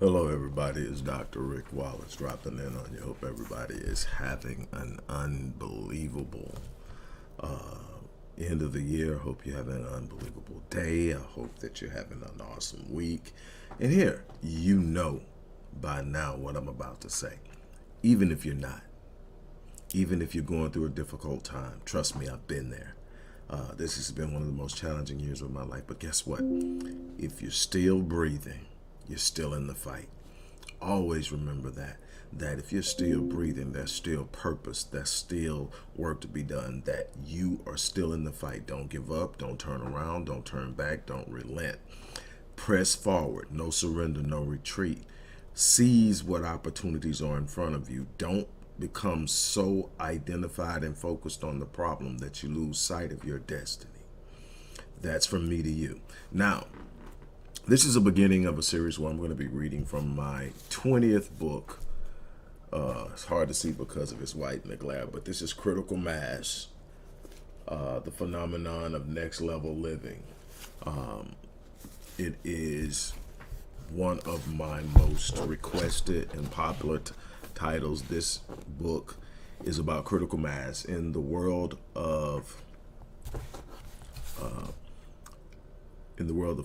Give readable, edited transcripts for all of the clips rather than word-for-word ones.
Hello, everybody. It's Dr. Rick Wallace dropping in on you. Hope everybody is having an unbelievable end of the year. Hope you're having an unbelievable day. I hope that you're having an awesome week. And here, you know by now what I'm about to say. Even if you're not, even if you're going through a difficult time, trust me, I've been there. This has been one of the most challenging years of my life. But guess what? If you're still breathing, you're still in the fight. Always remember that if you're still breathing, there's still purpose, there's still work to be done, that you are still in the fight. Don't give up, don't turn around, don't turn back, don't relent. Press forward, no surrender, no retreat. Seize what opportunities are in front of you. Don't become so identified and focused on the problem that you lose sight of your destiny. That's from me to you. Now, this is a beginning of a series where I'm going to be reading from my 20th book. It's hard to see because of its white in the glare, but this is Critical Mass, the phenomenon of next level living. It is one of my most requested and popular titles. This book is about critical mass in the world of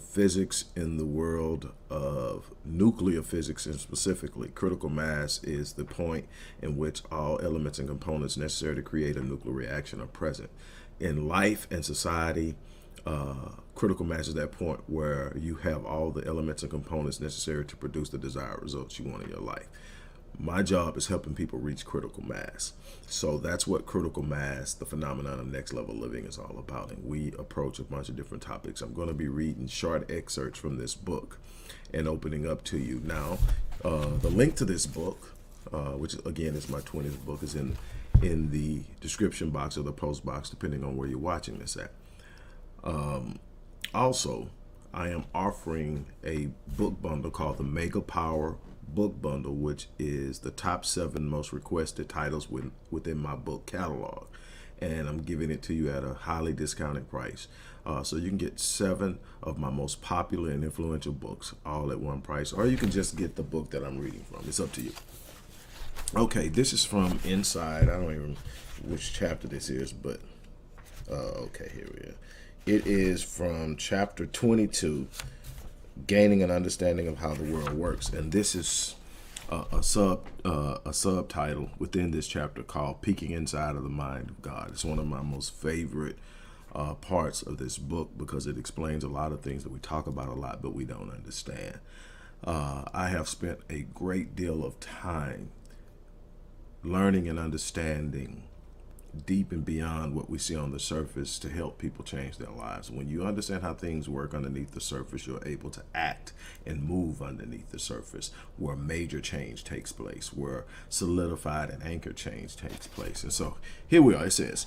physics, in the world of nuclear physics, and specifically, critical mass is the point in which all elements and components necessary to create a nuclear reaction are present. In life and society, critical mass is that point where you have all the elements and components necessary to produce the desired results you want in your life. My job is helping people reach critical mass. So that's what critical mass, the phenomenon of next level living, is all about. And we approach a bunch of different topics. I'm going to be reading short excerpts from this book and opening up to you. Now, the link to this book, which again is my 20th book, is in the description box or the post box, depending on where you're watching this at. Also, I am offering a book bundle called the Mega Power Book Bundle, which is the top 7 most requested titles within my book catalog, and I'm giving it to you at a highly discounted price. So you can get 7 of my most popular and influential books all at one price, or you can just get the book that I'm reading from. It's up to you. Okay, this is from inside. I don't even know which chapter this is, but okay, here we are. It is from chapter 22, Gaining an Understanding of How the World Works, and this is a subtitle within this chapter called Peeking Inside of the Mind of God. It's one of my most favorite parts of this book because it explains a lot of things that we talk about a lot but we don't understand. I have spent a great deal of time learning and understanding deep and beyond what we see on the surface to help people change their lives. When you understand how things work underneath the surface, you're able to act and move underneath the surface, where major change takes place, where solidified and anchored change takes place. And so here we are. It says,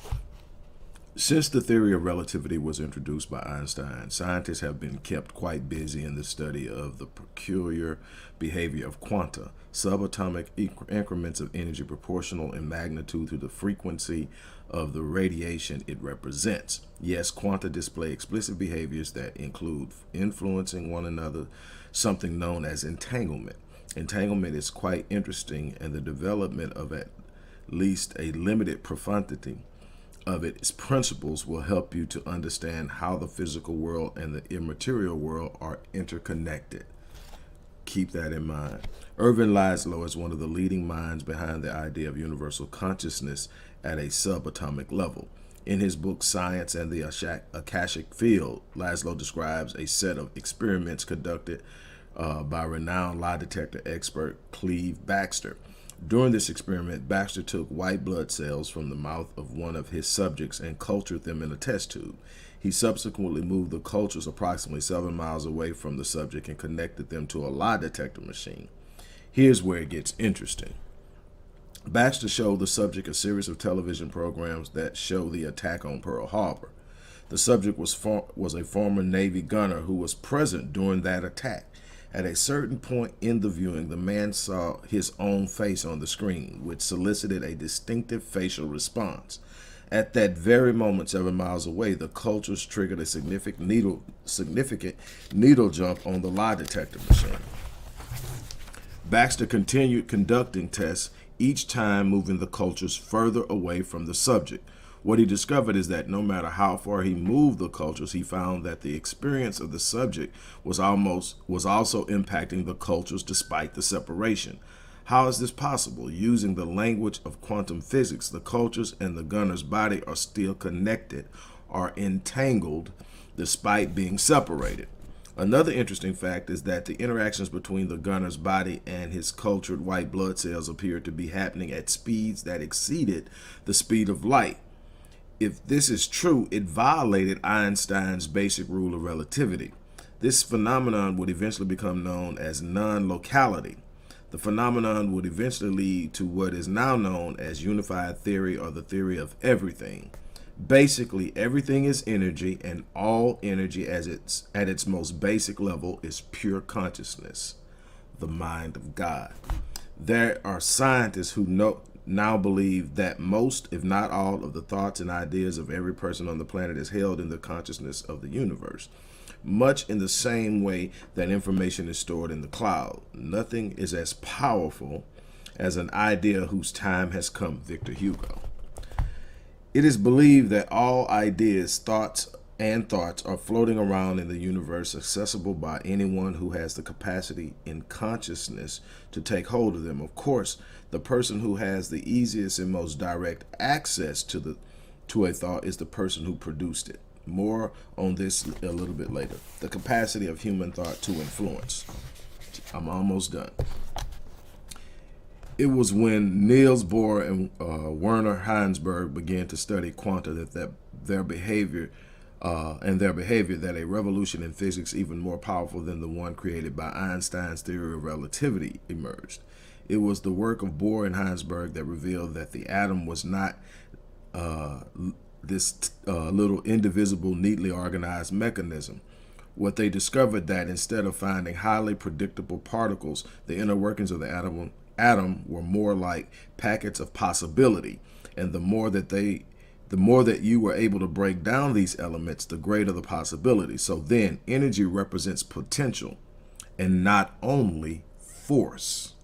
since the theory of relativity was introduced by Einstein, scientists have been kept quite busy in the study of the peculiar behavior of quanta, subatomic increments of energy proportional in magnitude to the frequency of the radiation it represents. Yes, quanta display explicit behaviors that include influencing one another, something known as entanglement. Entanglement is quite interesting, and the development of at least a limited profundity of its principles will help you to understand how the physical world and the immaterial world are interconnected. Keep that in mind. Irving Laszlo is one of the leading minds behind the idea of universal consciousness at a subatomic level. In his book, Science and the Akashic Field, Laszlo describes a set of experiments conducted by renowned lie detector expert Cleve Baxter. During this experiment, Baxter took white blood cells from the mouth of one of his subjects and cultured them in a test tube. He subsequently moved the cultures approximately 7 miles away from the subject and connected them to a lie detector machine. Here's where it gets interesting. Baxter showed the subject a series of television programs that show the attack on Pearl Harbor. The subject was a former Navy gunner who was present during that attack. At a certain point in the viewing, the man saw his own face on the screen, which solicited a distinctive facial response. At that very moment, 7 miles away, the cultures triggered a significant needle jump on the lie detector machine. Baxter continued conducting tests, each time moving the cultures further away from the subject. What he discovered is that no matter how far he moved the cultures, he found that the experience of the subject was also impacting the cultures despite the separation. How is this possible? Using the language of quantum physics, the cultures and the gunner's body are still connected, are entangled, despite being separated. Another interesting fact is that the interactions between the gunner's body and his cultured white blood cells appeared to be happening at speeds that exceeded the speed of light. If this is true, it violated Einstein's basic rule of relativity. This phenomenon would eventually become known as non-locality. The phenomenon would eventually lead to what is now known as unified theory, or the theory of everything. Basically, everything is energy, and all energy at its most basic level is pure consciousness, the mind of God. There are scientists who now believe that most, if not all, of the thoughts and ideas of every person on the planet is held in the consciousness of the universe, much in the same way that information is stored in the cloud. Nothing is as powerful as an idea whose time has come. Victor Hugo. It is believed that all ideas, thoughts are floating around in the universe, accessible by anyone who has the capacity in consciousness to take hold of them. Of course, the person who has the easiest and most direct access to a thought is the person who produced it. More on this a little bit later. The capacity of human thought to influence. I'm almost done. It was when Niels Bohr and Werner Heisenberg began to study quanta that their behavior that a revolution in physics even more powerful than the one created by Einstein's theory of relativity emerged. It was the work of Bohr and Heisenberg that revealed that the atom was not this little indivisible, neatly organized mechanism. What they discovered that instead of finding highly predictable particles, the inner workings of the atom were more like packets of possibility, and the more that you were able to break down these elements, the greater the possibility. So then energy represents potential and not only force.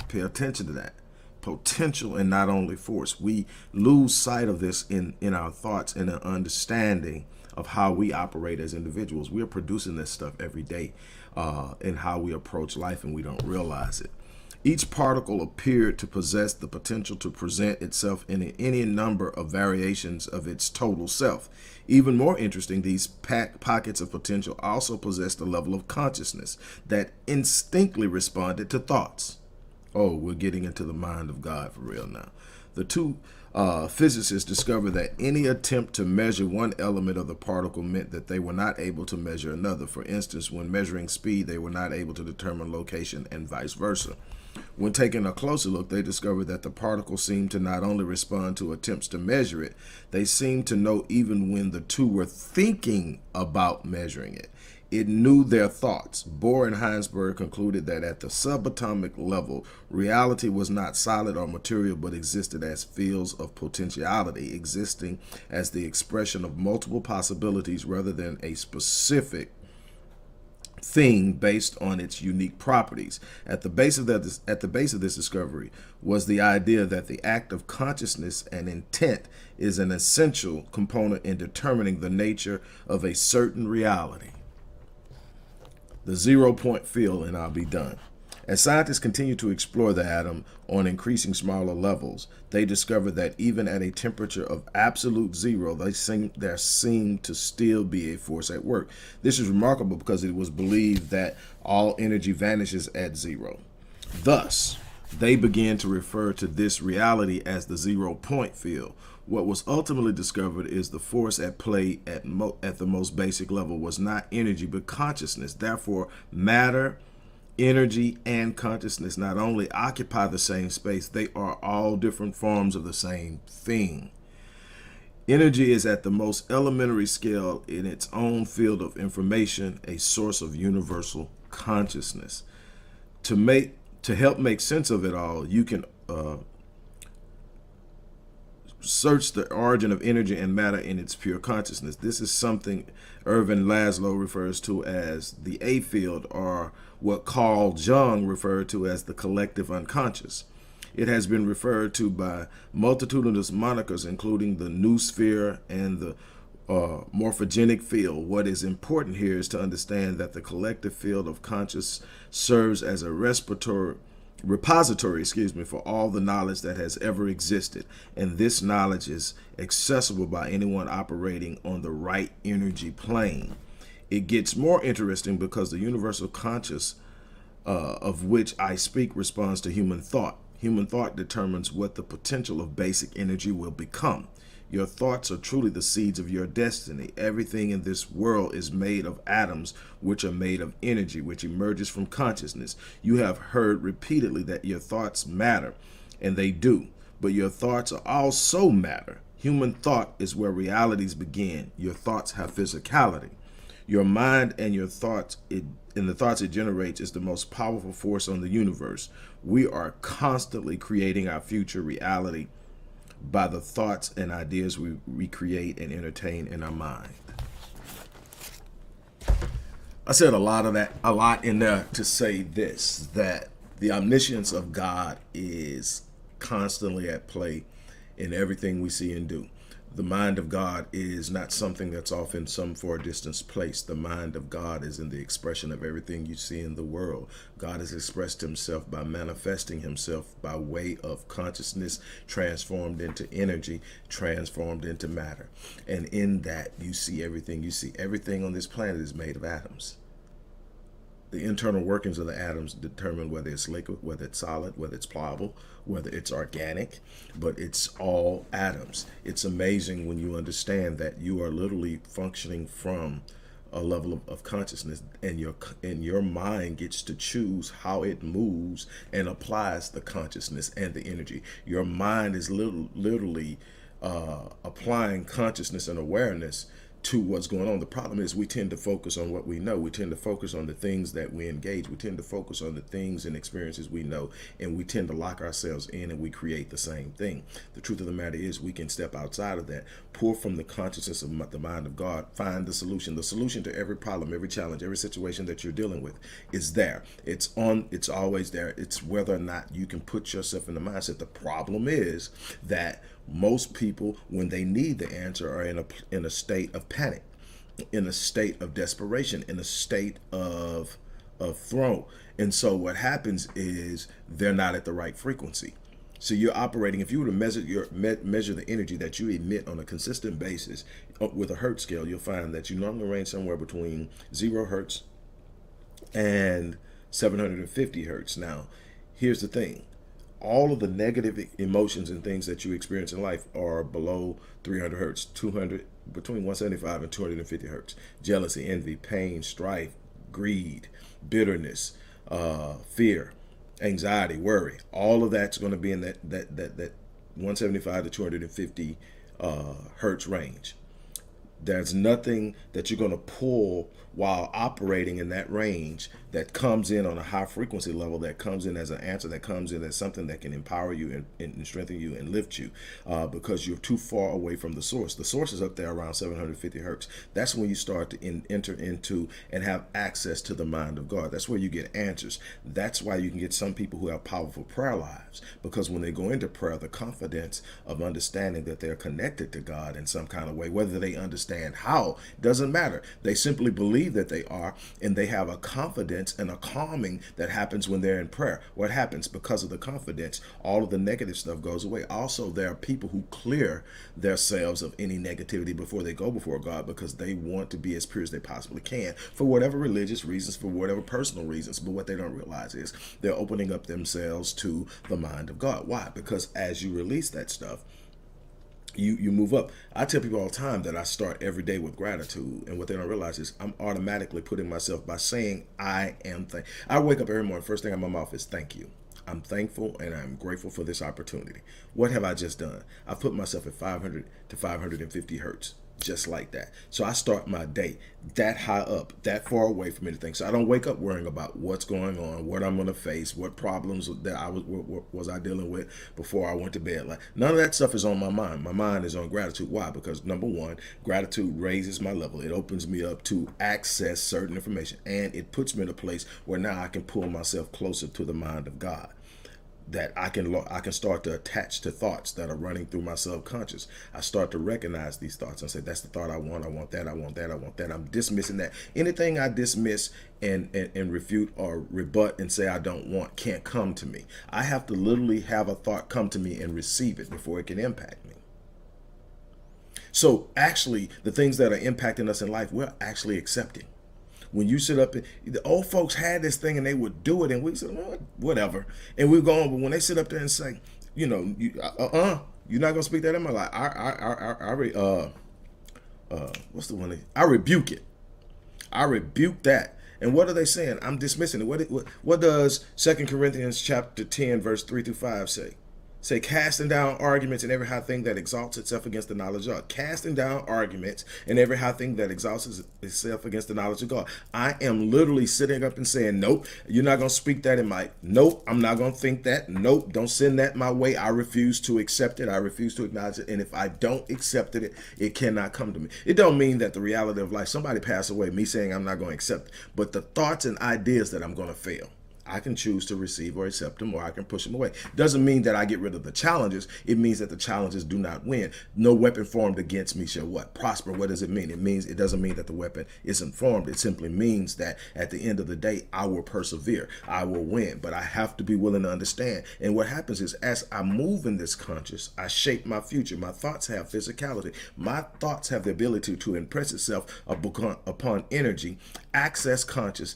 Pay attention to that. Potential and not only force. We lose sight of this in our thoughts and an understanding of how we operate as individuals. We are producing this stuff every day in how we approach life, and we don't realize it. Each particle appeared to possess the potential to present itself in any number of variations of its total self. Even more interesting, these pockets of potential also possessed a level of consciousness that instinctively responded to thoughts. Oh, we're getting into the mind of God for real now. The two physicists discovered that any attempt to measure one element of the particle meant that they were not able to measure another. For instance, when measuring speed, they were not able to determine location, and vice versa. When taking a closer look, they discovered that the particle seemed to not only respond to attempts to measure it, they seemed to know even when the two were thinking about measuring it. It knew their thoughts. Bohr and Heisenberg concluded that at the subatomic level, reality was not solid or material, but existed as fields of potentiality, existing as the expression of multiple possibilities rather than a specific thing based on its unique properties. At the base of this discovery was the idea that the act of consciousness and intent is an essential component in determining the nature of a certain reality. The 0-point field, and I'll be done. As scientists continue to explore the atom on increasing smaller levels, they discover that even at a temperature of absolute zero, there seemed to still be a force at work. This is remarkable because it was believed that all energy vanishes at zero. Thus, they began to refer to this reality as the 0-point field. What was ultimately discovered is the force at play at the most basic level was not energy, but consciousness. Therefore, matter, energy, and consciousness not only occupy the same space, they are all different forms of the same thing. Energy is at the most elementary scale in its own field of information, a source of universal consciousness. To help make sense of it all, you can search the origin of energy and matter in its pure consciousness. This is something Irvin Laszlo refers to as the A field, or what Carl Jung referred to as the collective unconscious. It has been referred to by multitudinous monikers, including the noosphere and the morphogenic field. What is important here is to understand that the collective field of conscious serves as a repository, for all the knowledge that has ever existed, and this knowledge is accessible by anyone operating on the right energy plane. It gets more interesting because the universal conscious of which I speak responds to human thought. Human thought determines what the potential of basic energy will become. Your thoughts are truly the seeds of your destiny. Everything in this world is made of atoms, which are made of energy, which emerges from consciousness. You have heard repeatedly that your thoughts matter, and they do. But your thoughts are also matter. Human thought is where realities begin. Your thoughts have physicality. Your mind and your thoughts, the thoughts it generates, is the most powerful force on the universe. We are constantly creating our future reality by the thoughts and ideas we recreate and entertain in our mind. I said a lot in there to say this, that the omniscience of God is constantly at play in everything we see and do. The mind of God is not something that's off in some far distance place. The mind of God is in the expression of everything you see in the world. God has expressed himself by manifesting himself by way of consciousness transformed into energy, transformed into matter. And in that you see everything. You see everything on this planet is made of atoms. The internal workings of the atoms determine whether it's liquid, whether it's solid, whether it's pliable, whether it's organic, but it's all atoms. It's amazing when you understand that you are literally functioning from a level of consciousness, and your mind gets to choose how it moves and applies the consciousness and the energy. Your mind is literally applying consciousness and awareness to what's going on. The problem is we tend to focus on what we know. We tend to focus on the things that we engage. We tend to focus on the things and experiences we know, and we tend to lock ourselves in, and we create the same thing. The truth of the matter is we can step outside of that, pour from the consciousness of the mind of God, find the solution. The solution to every problem, every challenge, every situation that you're dealing with is there. It's always there. It's whether or not you can put yourself in the mindset. The problem is that most people, when they need the answer, are in a state of panic, in a state of desperation, in a state of throw. And so what happens is they're not at the right frequency. So you're operating, if you were to measure the energy that you emit on a consistent basis with a hertz scale, you'll find that you normally range somewhere between 0 hertz and 750 hertz. Now, here's the thing. All of the negative emotions and things that you experience in life are below 300 hertz, between 175 and 250 hertz. Jealousy, envy, pain, strife, greed, bitterness, fear, anxiety, worry. All of that's going to be in that 175 to 250 hertz range. There's nothing that you're going to pull while operating in that range that comes in on a high frequency level, that comes in as an answer, that comes in as something that can empower you and strengthen you and lift you, because you're too far away from the source. The source is up there around 750 hertz. That's when you start to enter into and have access to the mind of God. That's where you get answers. That's why you can get some people who have powerful prayer lives, because when they go into prayer, the confidence of understanding that they're connected to God in some kind of way, whether they understand how, doesn't matter. They simply believe that they are, and they have a confidence and a calming that happens when they're in prayer. What happens? Because of the confidence, all of the negative stuff goes away. Also, there are people who clear themselves of any negativity before they go before God, because they want to be as pure as they possibly can, for whatever religious reasons, for whatever personal reasons. But what they don't realize is they're opening up themselves to the mind of God. Why? Because as you release that stuff, you move up. I tell people all the time that I start every day with gratitude, and what they don't realize is I'm automatically putting myself by saying I am I wake up every morning, first thing out of my mouth is thank you. I'm thankful and I'm grateful for this opportunity. What have I just done? I've put myself at 500 to 550 hertz. just like that. So I start my day that high up, that far away from anything. So I don't wake up worrying about what's going on, what I'm going to face, what problems that was I dealing with before I went to bed. Like, none of that stuff is on my mind. My mind is on gratitude. Why? Because number one, gratitude raises my level. It opens me up to access certain information, and it puts me in a place where now I can pull myself closer to the mind of God, that I can start to attach to thoughts that are running through my subconscious. I start to recognize these thoughts and say, that's the thought I want that, I want that, I want that. I'm dismissing that. Anything I dismiss and refute or rebut and say I don't want can't come to me. I have to literally have a thought come to me and receive it before it can impact me. So actually, the things that are impacting us in life, we're actually accepting. When you sit up, the old folks had this thing and they would do it, and we said, well, whatever, and we go on. But when they sit up there and say, you're not gonna speak that in my life. What's the one? I rebuke it. I rebuke that. And what are they saying? I'm dismissing it. What does 2 Corinthians chapter 10 verse 3-5 say? Say, casting down arguments and every high thing that exalts itself against the knowledge of God. Casting down arguments and every high thing that exalts itself against the knowledge of God. I am literally sitting up and saying, nope, you're not going to speak that in my, nope, I'm not going to think that. Nope, don't send that my way. I refuse to accept it. I refuse to acknowledge it. And if I don't accept it, it cannot come to me. It don't mean that the reality of life, somebody passed away, me saying I'm not going to accept it, but the thoughts and ideas that I'm going to fail. I can choose to receive or accept them, or I can push them away. Doesn't mean that I get rid of the challenges. It means that the challenges do not win. No weapon formed against me shall what? Prosper. What does it mean? It doesn't mean that the weapon isn't formed. It simply means that at the end of the day, I will persevere. I will win. But I have to be willing to understand. And what happens is, as I move in this conscious, I shape my future. My thoughts have physicality. My thoughts have the ability to impress itself upon energy, access conscious,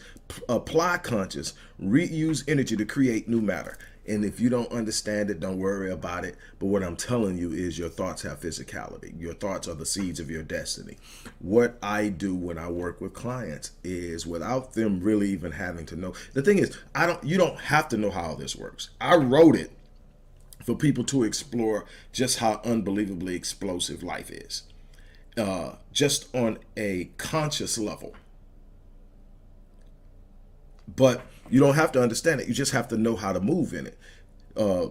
apply conscious, reuse energy to create new matter. And if you don't understand it, don't worry about it. But what I'm telling you is your thoughts have physicality. Your thoughts are the seeds of your destiny. What I do when I work with clients is, without them really even having to know. The thing is, you don't have to know how this works. I wrote it for people to explore just how unbelievably explosive life is. Just on a conscious level. But you don't have to understand it. You just have to know how to move in it.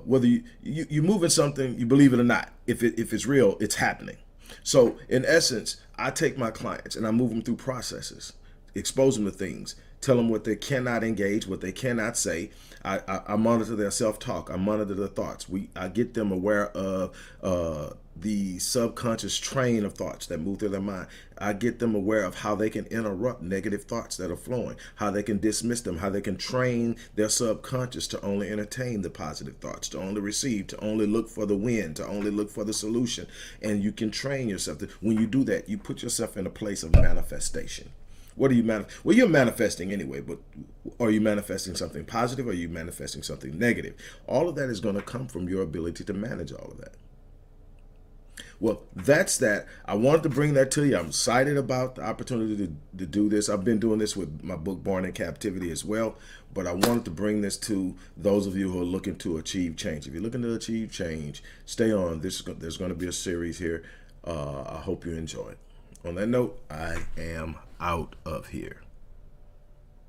Whether you move in something, you believe it or not, if it's real, it's happening. So in essence, I take my clients and I move them through processes, expose them to things, tell them what they cannot engage, what they cannot say. I monitor their self-talk. I monitor their thoughts. I get them aware of the subconscious train of thoughts that move through their mind. I get them aware of how they can interrupt negative thoughts that are flowing, how they can dismiss them, how they can train their subconscious to only entertain the positive thoughts, to only receive, to only look for the win, to only look for the solution. And you can train yourself. When you do that, you put yourself in a place of manifestation. What are you manifesting? Well, you're manifesting anyway, but are you manifesting something positive or are you manifesting something negative? All of that is going to come from your ability to manage all of that. Well, that's that. I wanted to bring that to you. I'm excited about the opportunity to do this. I've been doing this with my book, Born in Captivity, as well. But I wanted to bring this to those of you who are looking to achieve change. If you're looking to achieve change, stay on. There's going to be a series here. I hope you enjoy it. On that note, I am out of here.